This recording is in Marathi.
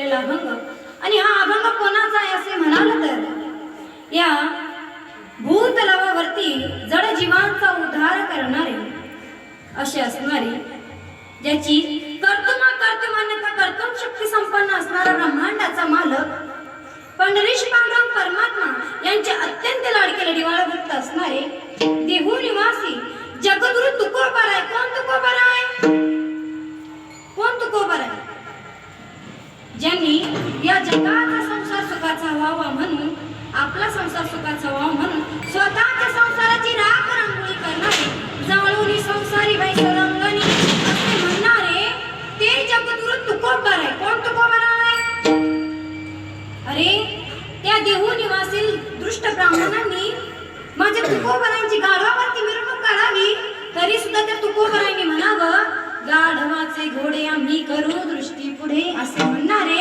केलेला अभंग. आणि हा अभंग कोणाचा आहे असे म्हणाल तर या भूतलावावरती जड जीवांचा उद्धार करणारे असे असणारे, ज्याची कर्तृमान्यता कर्तृ शक्ती संपन्न असणारा ब्रह्मांडाचा मालक पंढरीश पांडुरंग परमात्मा यांचे अत्यंत लाडके लढीवाळ भक्त असणारे देहू निवासी जगद्गुरु तुकोबाराय. कोण तुकोबाराय? कोण तुकोबाराय? ज्यांनी या जगाचा संसार सुखाचा व्हावा म्हणून, आपला संसार सुखाचा व्हावा म्हणून स्वतःच्या संसाराची राख रांगोळी करणारे, जाळूनी संसारी बाई सरंगणी असे म्हणणारे ते जगद्गुरु तुकोबाराय. कोण तुकोबाराय? अरे त्या देहू निवासी दृष्ट ब्राह्मणांनी माझ्या तुकोबारांची गाढवावरती मिरवणूक काढावी, तरी सुद्धा त्या तुकोबारांनी म्हणावं, गाढवाचे घोडे आम्ही करू दृष्टी पुढे असे म्हणणारे